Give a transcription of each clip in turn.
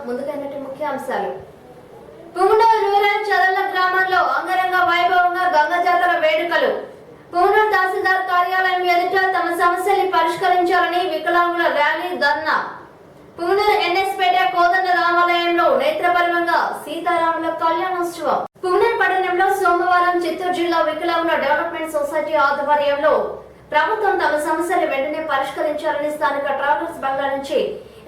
ముందుగా ముఖ్యాంశాలు. పుంగనూరు రూరల్ చదల గ్రామంలో అంగరంగ వైభవంగా గంగ జాతర వేడుకలు. పుంగనూరు తహసీల్దార్ కార్యాలయం ఎదుట తమ సమస్యల్ని పరిష్కరించాలని వికలాంగుల ర్యాలీ ధర్నా. పుంగనూరు ఎన్ఎస్పేట కోదండ రామాలయంలో నేత్రపర్వంగా సీతారాముల కళ్యాణోత్సవం. పుంగనూరు పట్టణంలో సోమవారం చిత్తూరు జిల్లా వికలాంగుల డెవలప్మెంట్ సొసైటీ ఆధ్వర్యంలో ప్రభుత్వం తమ సమస్యలు వెంటనే పరిష్కరించాలని స్థానిక ట్రావెలర్స్ బంగ్లా నుంచి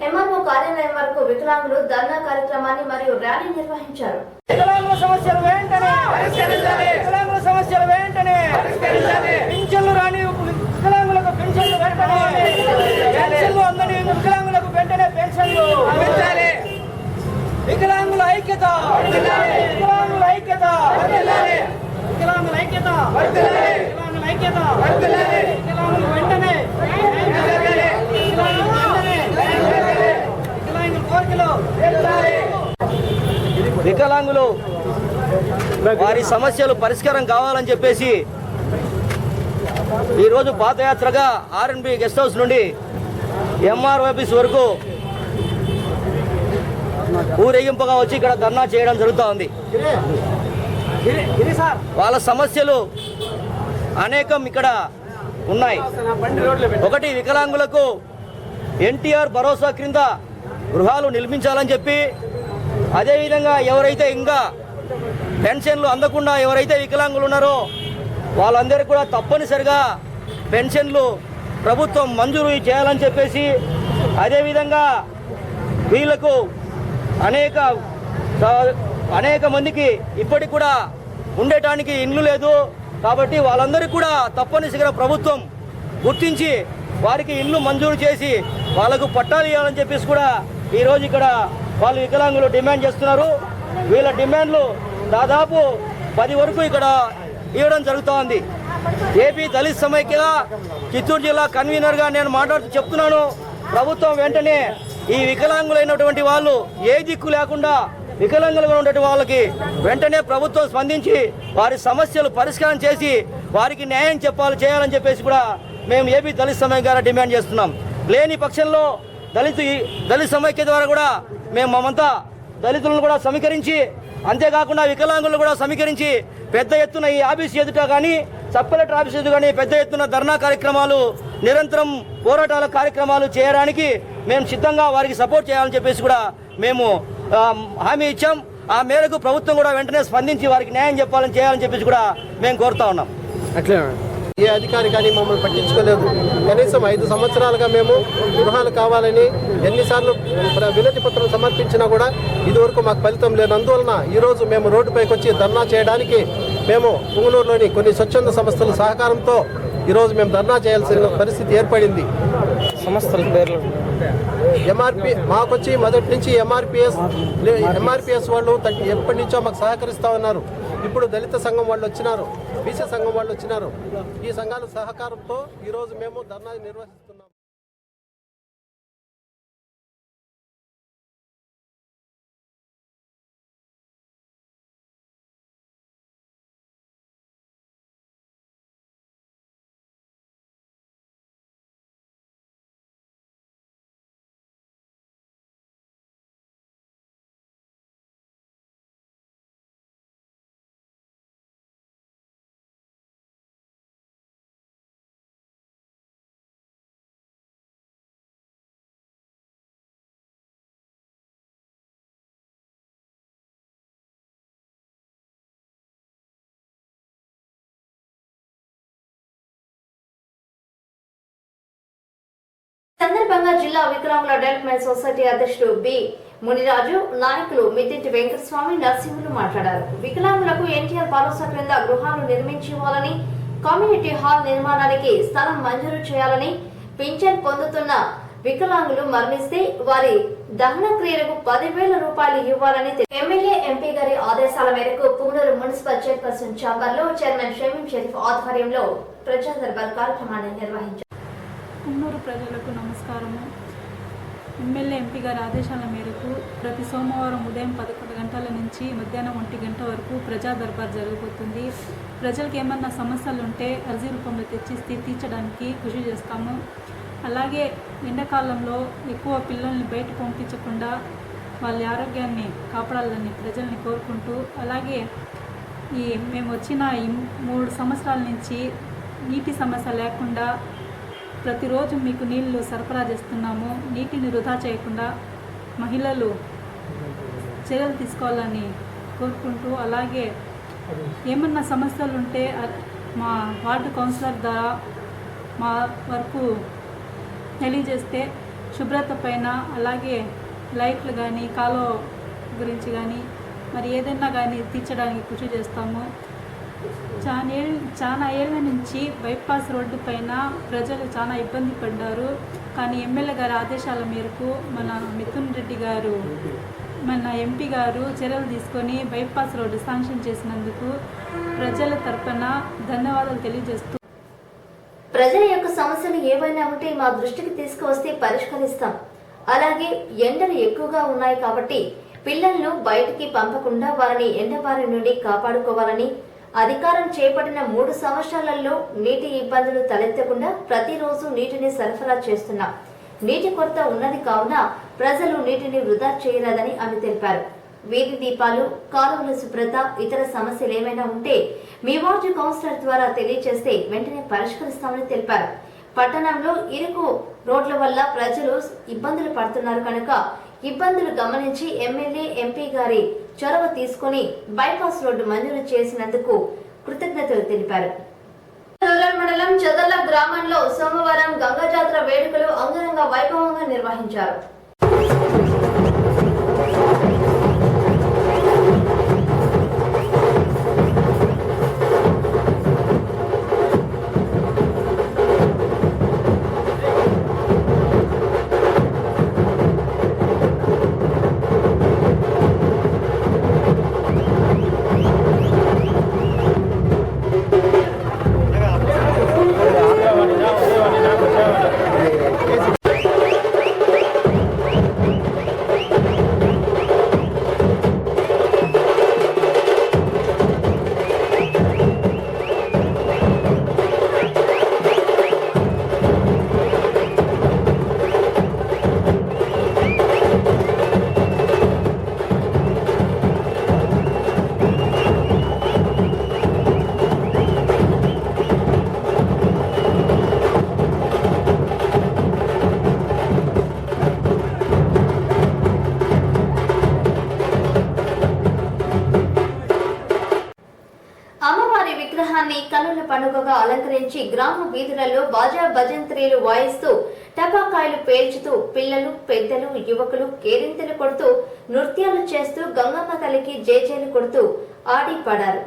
ఎంఆర్ఓ కార్యాలయం వరకు వికలాంగులు ధర్నా కార్యక్రమాన్ని మరియు ర్యాలీ నిర్వహించారు. వికలాంగుల సమస్యలు వెంటనే పరిష్కరించాలి. వికలాంగుల సమస్యలు వెంటనే పరిష్కరించాలి. పింఛన్లు రాని వికలాంగులకు పెన్షన్లు వెంటనే పెన్షన్లు అందని వికలాంగులకు వెంటనే పెన్షన్లు అందించాలి. వికలాంగుల ఐక్యత వికలాంగుల ఐక్యత వికలాంగుల ఐక్యత వికలాంగుల ఐక్యత వికలాంగులు వెంటనే వికలాంగులు వారి సమస్యలు పరిష్కారం కావాలని చెప్పేసి ఈరోజు పాదయాత్రగా ఆర్ఎన్బి గెస్ట్ హౌస్ నుండి ఎంఆర్ఓ ఆఫీస్ వరకు ఊరేగింపుగా వచ్చి ఇక్కడ ధర్నా చేయడం జరుగుతూ ఉంది. వాళ్ళ సమస్యలు అనేకం ఇక్కడ ఉన్నాయి. ఒకటి, వికలాంగులకు ఎన్టీఆర్ భరోసా క్రింద గృహాలు నిర్మించాలని చెప్పి, అదేవిధంగా ఎవరైతే ఇంకా పెన్షన్లు అందకుండా ఎవరైతే వికలాంగులు ఉన్నారో వాళ్ళందరికీ కూడా తప్పనిసరిగా పెన్షన్లు ప్రభుత్వం మంజూరు చేయాలని చెప్పేసి, అదేవిధంగా వీళ్లకు అనేక మందికి ఇప్పటికి కూడా ఉండటానికి ఇండ్లు లేదు కాబట్టి వాళ్ళందరికీ కూడా తప్పనిసరిగా ప్రభుత్వం గుర్తించి వారికి ఇండ్లు మంజూరు చేసి వాళ్ళకు పట్టాలు ఇవ్వాలని చెప్పేసి కూడా ఈరోజు ఇక్కడ వాళ్ళు వికలాంగులు డిమాండ్ చేస్తున్నారు. వీళ్ళ డిమాండ్లు దాదాపు 10 వరకు ఇక్కడ ఇవ్వడం జరుగుతూ ఉంది. ఏపీ దళిత సమైక్యగా చిత్తూరు జిల్లా కన్వీనర్గా నేను మాట్లాడుతూ చెప్తున్నాను, ప్రభుత్వం వెంటనే ఈ వికలాంగులైనటువంటి వాళ్ళు ఏ దిక్కు లేకుండా వికలాంగులుగా ఉండే వాళ్ళకి వెంటనే ప్రభుత్వం స్పందించి వారి సమస్యలు పరిష్కారం చేసి వారికి న్యాయం చేయాలని చెప్పేసి కూడా మేము ఏపీ దళిత సమైక్య డిమాండ్ చేస్తున్నాం. లేని పక్షంలో దళిత సమైక్య ద్వారా కూడా మేము మమంతా దళితులను కూడా సమీకరించి, అంతేకాకుండా వికలాంగులను కూడా సమీకరించి పెద్ద ఎత్తున ఈ ఆఫీస్ ఎదుట కానీ సబ్ కలెక్టర్ ఆఫీస్ ఎదుట కానీ పెద్ద ఎత్తున ధర్నా కార్యక్రమాలు, నిరంతరం పోరాటాల కార్యక్రమాలు చేయడానికి మేము సిద్ధంగా వారికి సపోర్ట్ చేయాలని చెప్పేసి కూడా మేము హామీ ఇచ్చాం. ఆ మేరకు ప్రభుత్వం కూడా వెంటనే స్పందించి వారికి న్యాయం చేయాలని చెప్పేసి కూడా మేము కోరుతా ఉన్నాం. అట్లా ఏ అధికారి కానీ మమ్మల్ని పట్టించుకోలేదు. కనీసం 5 సంవత్సరాలుగా మేము గృహాలు కావాలని ఎన్నిసార్లు వినతి పత్రం సమర్పించినా కూడా ఇదివరకు మాకు ఫలితం లేదు. అందువలన ఈరోజు మేము రోడ్డుపైకి వచ్చి ధర్నా చేయడానికి మేము పుంగనూరులోని కొన్ని స్వచ్ఛంద సంస్థల సహకారంతో ఈరోజు మేము ధర్నా చేయాల్సిన పరిస్థితి ఏర్పడింది. సంస్థల పేర్లు ఎంఆర్పి మాకొచ్చి మొదటి నుంచి ఎంఆర్పిఎస్ వాళ్ళు ఎప్పటి నుంచో మాకు సహకరిస్తూ ఉన్నారు. ఇప్పుడు దళిత సంఘం వాళ్ళు వచ్చినారు, బీసీ సంఘం వాళ్ళు వచ్చినారు. ఈ సంఘాల సహకారంతో ఈరోజు మేము ధర్నా నిర్వహిస్తున్నాం. సందర్భంగా జిల్లా వికలాంగుల డెవలప్మెంట్ సొసైటీ అధ్యక్షుడు బి మునిరాజు, నాయకులు మిద్దింటి వెంకటస్వామి, నరసింహులు మాట్లాడారు. వికలాంగులకు ఎన్టీఆర్ భరోసా క్రింద గృహాలు నిర్మించాలని, కమ్యూనిటీ హాల్ నిర్మాణానికి స్థలం మంజూరు చేయాలని, పింఛన్ పొందుతున్న వికలాంగులు మరణిస్తే వారి దహన క్రియలకు 10,000 రూపాయలు ఇవ్వాలని ఎమ్మెల్యే ఎంపీ గారి ఆదేశాల మేరకు పుంగనూరు మున్సిపల్ చైర్పర్సన్ ఛాంబర్ లో చైర్మన్ షమీం షరీఫ్ ఆధ్వర్యంలో ప్రజా దర్బార్ కార్యక్రమాన్ని నిర్వహించారు. పుంగనూరు ప్రజలకు నమస్కారము. ఎమ్మెల్యే ఎంపీ గారి ఆదేశాల మేరకు ప్రతి సోమవారం ఉదయం 11 గంటల నుంచి మధ్యాహ్నం 1 గంట వరకు ప్రజా దర్బార్ జరగబోతుంది. ప్రజలకు ఏమన్నా సమస్యలు ఉంటే అర్జీ రూపంలో తెచ్చి తీర్చడానికి కృషి చేస్తాము. అలాగే ఎండాకాలంలో ఎక్కువ పిల్లల్ని బయట పంపించకుండా వాళ్ళ ఆరోగ్యాన్ని కాపాడాలని ప్రజల్ని కోరుకుంటూ, అలాగే మేము వచ్చిన ఈ 3 సంవత్సరాల నుంచి నీటి సమస్య లేకుండా ప్రతిరోజు మీకు నీళ్లు సరఫరా చేస్తున్నాము. నీటిని వృధా చేయకుండా మహిళలు చర్యలు తీసుకోవాలని కోరుకుంటూ, అలాగే ఏమన్నా సమస్యలు ఉంటే మా వార్డు కౌన్సిలర్ ద్వారా మా వరకు తెలియజేస్తే శుభ్రత పైన, అలాగే లైట్లు కానీ కాలువ గురించి కానీ మరి ఏదైనా కానీ తీర్చడానికి కృషి చేస్తాము. చాలా ఏళ్ళ నుంచి బైపాస్ రోడ్డు పైన ప్రజలు చాలా ఇబ్బంది పడ్డారు. కానీ ఎమ్మెల్యే గారి ఆదేశాల మేరకు మన మిథున్ రెడ్డి గారు, మన ఎంపీ గారు చర్యలు తీసుకొని బైపాస్ రోడ్డు శాంక్షన్ చేసినందుకు ప్రజల తరపున ధన్యవాదాలు తెలియజేస్తూ, ప్రజల యొక్క సమస్యలు ఏవైనా ఉంటే మా దృష్టికి తీసుకువస్తే పరిష్కరిస్తాం. అలాగే ఎండలు ఎక్కువగా ఉన్నాయి కాబట్టి పిల్లలను బయటికి పంపకుండా వారిని ఎండబారి నుండి కాపాడుకోవాలని, అధికారం చేపట్టిన 3 సంవత్సరాలలో నీటి ఇబ్బందులు తలెత్తకుండా ప్రతిరోజు నీటిని సరఫరా చేస్తున్నాం. నీటి కొరత ఉన్నది కావున ప్రజలు నీటిని వృధా చేయరాదని ఆమె తెలిపారు. వీధి దీపాలు, కాలువల శుభ్రత, ఇతర సమస్యలు ఏమైనా ఉంటే మీ వార్డు కౌన్సిలర్ ద్వారా తెలియజేస్తే వెంటనే పరిష్కరిస్తామని తెలిపారు. పట్టణంలో ఇరుకు రోడ్ల వల్ల ప్రజలు ఇబ్బందులు పడుతున్నారు కనుక ఇబ్బందులు గమనించి ఎమ్మెల్యే, ఎంపీ గారి చొరవ తీసుకుని బైపాస్ రోడ్డు మంజూరు చేసినందుకు కృతజ్ఞతలు తెలిపారు. రూరల్ మండలం చదర్ల గ్రామంలో సోమవారం గంగా జాతర వేడుకలు అంగరంగ వైభవంగా నిర్వహించారు. విగ్రహాన్ని కన్నుల పండుగగా అలంకరించి గ్రామ వీధులలో బాజా భజంత్రీలు వాయిస్తూ టపాకాయలు పేల్చుతూ పిల్లలు, పెద్దలు, యువకులు కేరింతలు కొడుతూ నృత్యాలు చేస్తూ గంగమ్మ తల్లికి జేజేలు కొడుతూ ఆడి పాడారు.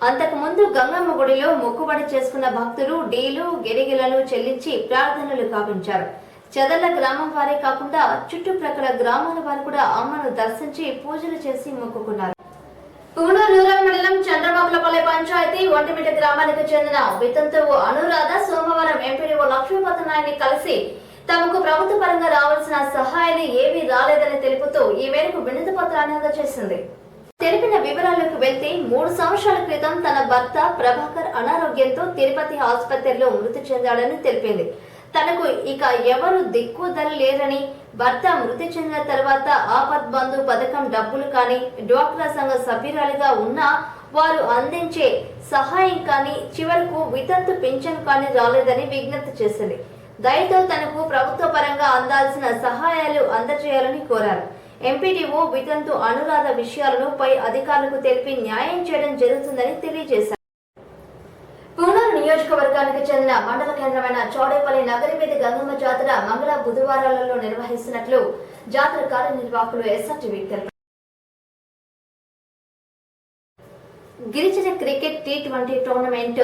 అంతకుముందు గంగమ్మ గుడిలో మొక్కుబడి చేసుకున్న భక్తులు డీలు, గిరిగిలను చెల్లించి ప్రార్థనలు కావించారు. చదర్ల గ్రామం వారే కాకుండా చుట్టుప్రక్కల గ్రామాల వారు కూడా అమ్మను దర్శించి పూజలు చేసి మొక్కుకున్నారు. పూనూరు రూరల్ మండలం చంద్రబాబులపల్లి పంచాయతీ ఒంటిమిట గ్రామానికి చెందిన వితంతువు అనురాధ సోమవారం ఎంపీడీఓ లక్ష్మీపతి కలిసి తమకు ప్రభుత్వ పరంగా రావాల్సిన సహాయాలు ఏవీ రాలేదని తెలుపుతూ ఈ మేరకు వినతి పత్రాన్ని అందజేసింది. తెలిపిన వివరాలకు వెళ్తే 3 సంవత్సరాల క్రితం తన భర్త ప్రభాకర్ అనారోగ్యంతో తిరుపతి ఆసుపత్రిలో మృతి చెందాడని తెలిపింది. తనకు ఇక ఎవరు దిక్కుదల లేరని, భర్త మృతి చెందిన తర్వాత ఆపద్ బంధు పథకం డబ్బులు కానీ, డ్వాక్రా సంఘ సభ్యురాలిగా ఉన్నా వారు అందించే సహాయం కానీ, చివరకు వితంతు పింఛన్ కానీ రాలేదని విజ్ఞప్తి చేసింది. దయతో తనకు ప్రభుత్వ పరంగా అందాల్సిన సహాయాలు అందజేయాలని కోరారు. ఎంపీడీఓ వితంతు అనురాధ విషయాలను పై అధికారులకు తెలిపి న్యాయం చేయడం జరుగుతుందని తెలియజేశారు. పూనూరు నియోజకవర్గానికి చెందిన మండల కేంద్రమైన చౌడేపల్లి నగరి వీధి గంగమ్మ జాతర మంగళ బుధవారాలలో నిర్వహిస్తున్నట్లు జాతర కార్యనిర్వాహకులు ఎస్ఆర్టీవీ తెలిపారు. గిరిజన క్రికెట్ T20 టోర్నమెంట్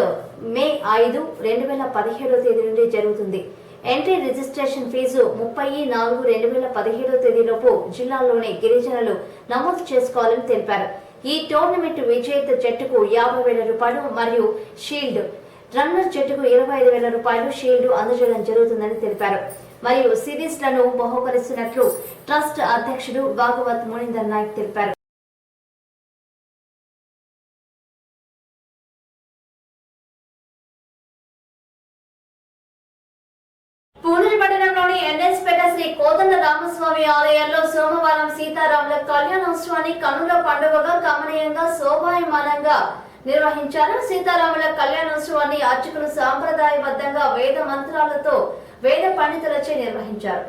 మే 5, 2017 నుండి జరుగుతుంది. ఎంట్రీ రిజిస్ట్రేషన్ ఫీజు 30/4/2017 లోపు జిల్లాలోని గిరిజనులు నమోదు చేసుకోవాలని తెలిపారు. ఈ టోర్నమెంట్ విజేత జట్టుకు 50,000 రూపాయలు మరియు షీల్డ్, రన్నర్ జట్టుకు 25,000 రూపాయలు షీల్డ్ అందజేయడం జరుగుతుందని తెలిపారు. మరియు సిరీస్ లను బహుకరిస్తున్నట్లు ట్రస్ట్ అధ్యక్షుడు భాగవత్ మునీందర్ నాయక్ తెలిపారు. పూనూరు మంగళ పట్టణంలోని ఎన్ఎస్పేట శ్రీ కోదండ రామస్వామి ఆలయాల్లో సోమవారం సీతారాముల కళ్యాణోత్సవాన్ని కన్నుల పండుగగా కమనీయంగా శోభాయమానంగా నిర్వహించారు. సీతారాముల కళ్యాణోత్సవాన్ని అర్చకులు సాంప్రదాయబద్ధంగా వేద మంత్రాలతో వేద పండితులచే నిర్వహించారు.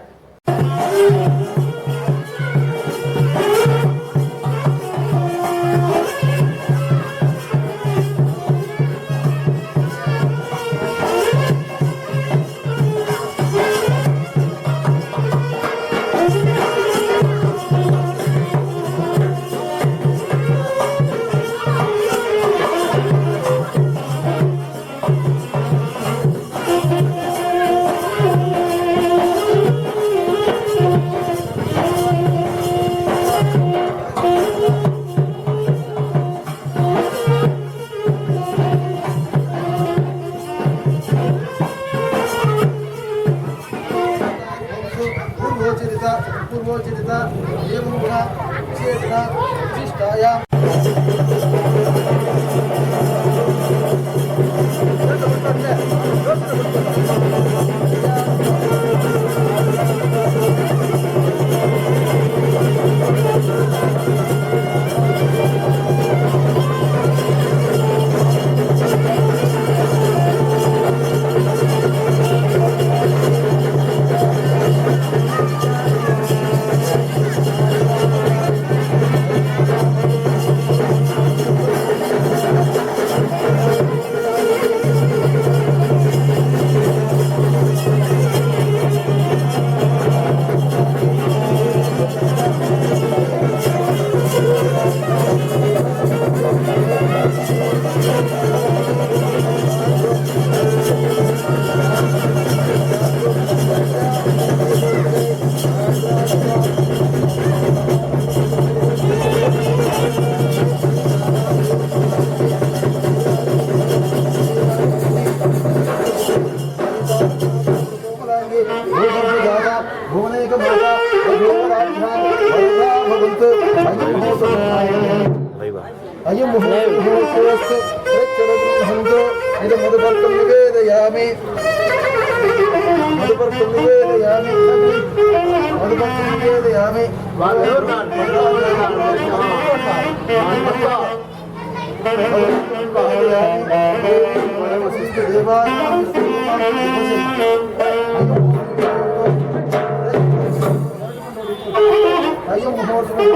పూర్వోచిత ఏముగా విశేషణ విశిష్టాయ అయం ముహూర్తస్తు ప్రచరద్రుహంతో ఇది మధుపర్కం నివేదయామి మధుపర్కం నివేదయామి మధుపర్కం నివేదయామి అయం ముహూర్తం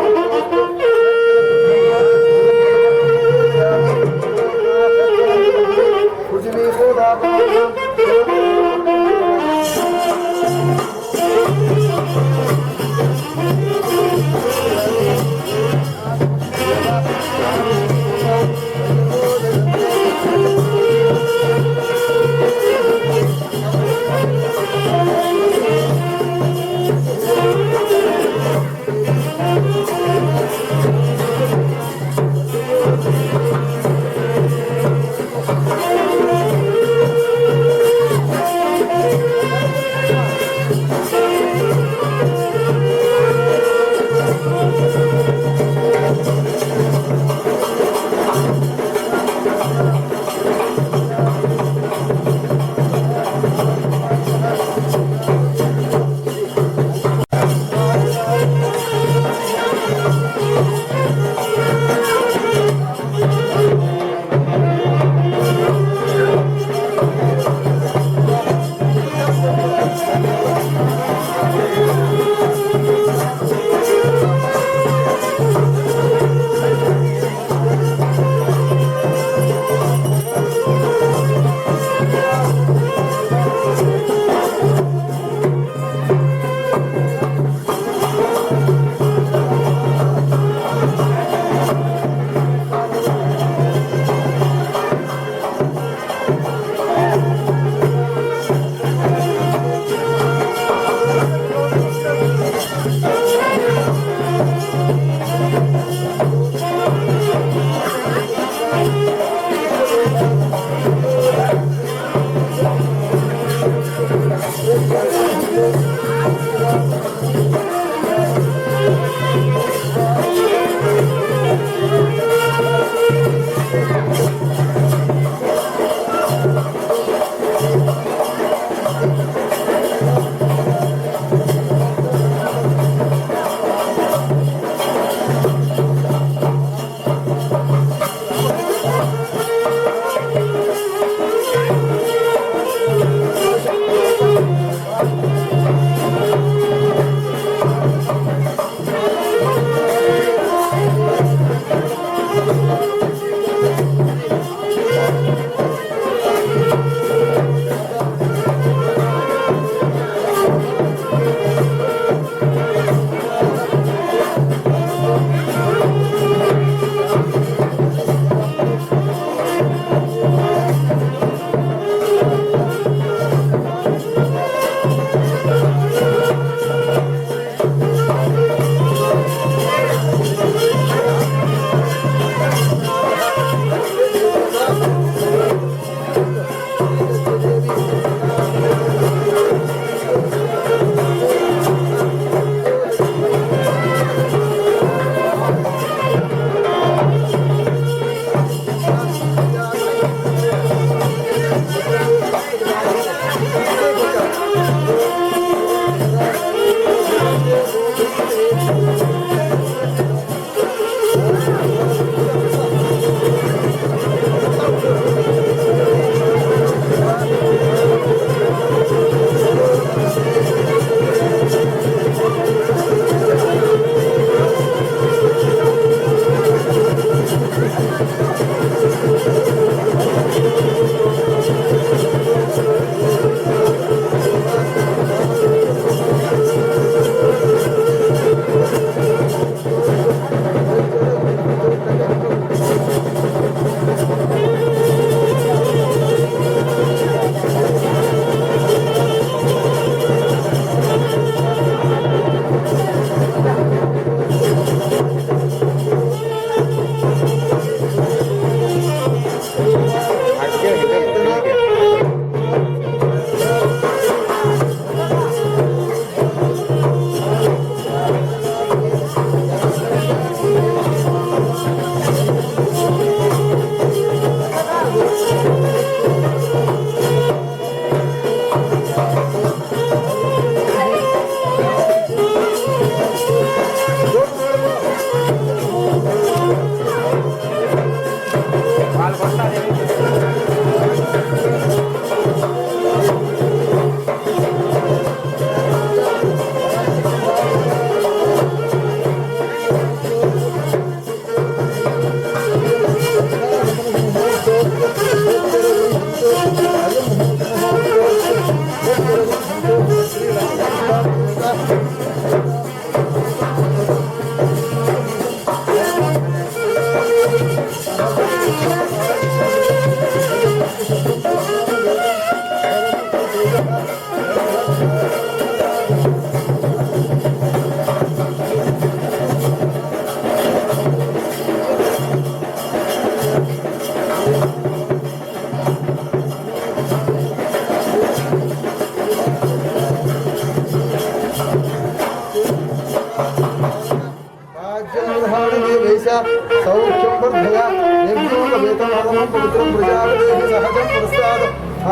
सौख्यं वर्धया यज्ञोपवेतमागमं पवित्रं प्रजापतेः सहजं पुरस्तात्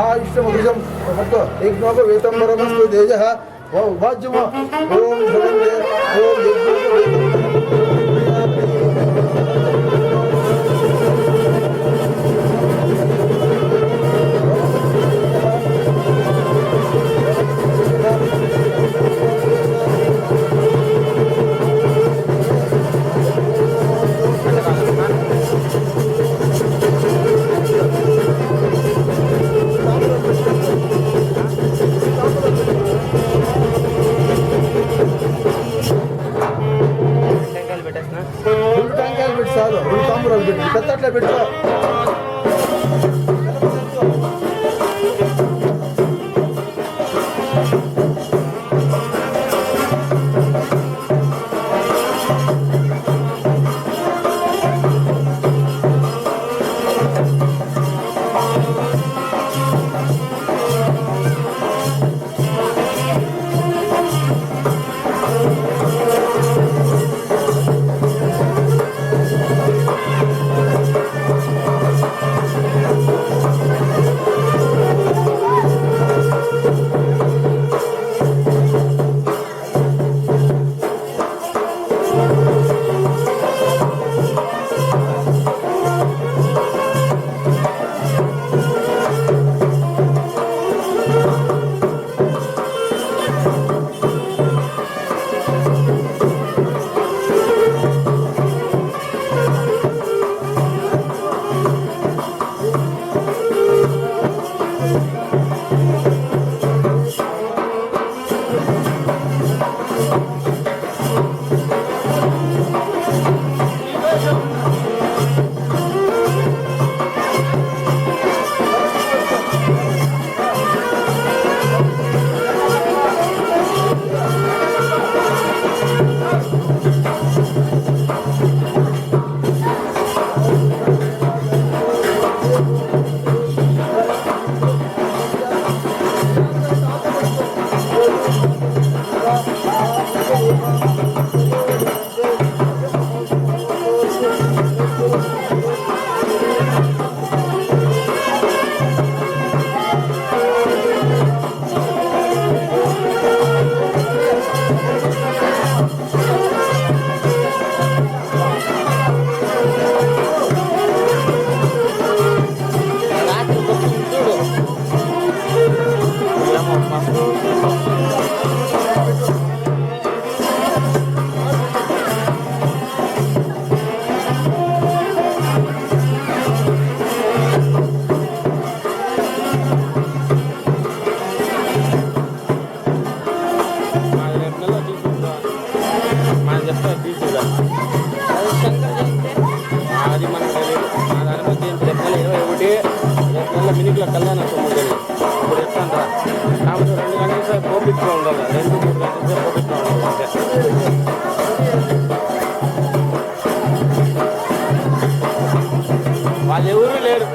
आयुष्यमधुजं यज्ञोपवेतं वरमस्तु तेजः वाज्यम ॐ भगवते ॐ మళ్ళీ మినిట్లో కళ్యాణోత్సవం ఉంటుంది. ఇప్పుడు చెప్తాను కాబట్టి 2 గంటల సేపు ఓపికగా ఉండాలి, 2-3 గంటల సేపు ఓపికగా ఉండాలి అంతే. వాళ్ళు ఎవరూ లేరు.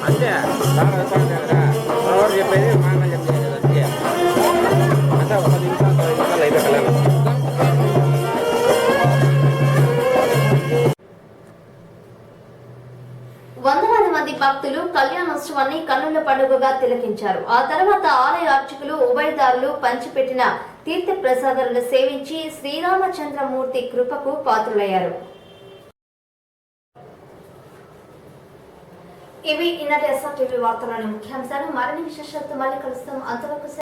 అంతే ఎవరు చెప్పేది మా అన్న చెప్పేది అంతే. అంటే 10 నిమిషాలు 10 నిమిషాలు అయితే కళ్యాణం. వందలాది మంది భక్తులు కళ్యాణోత్సవాన్ని కన్నుల పండుగగా తిలకించారు. ఆ తర్వాత ఆలయ అర్చకులు ఉభయదారులు పంచిపెట్టిన తీర్థ ప్రసాదాలను సేవించి శ్రీరామచంద్రమూర్తి కృపకు పాత్రులయ్యారు. ఇవి ఈనాటి SRTV వార్తలోని ముఖ్యాంశాలు. మరిన్ని విశేషాలతో మళ్ళీ కలుస్తాం. అంతవరకు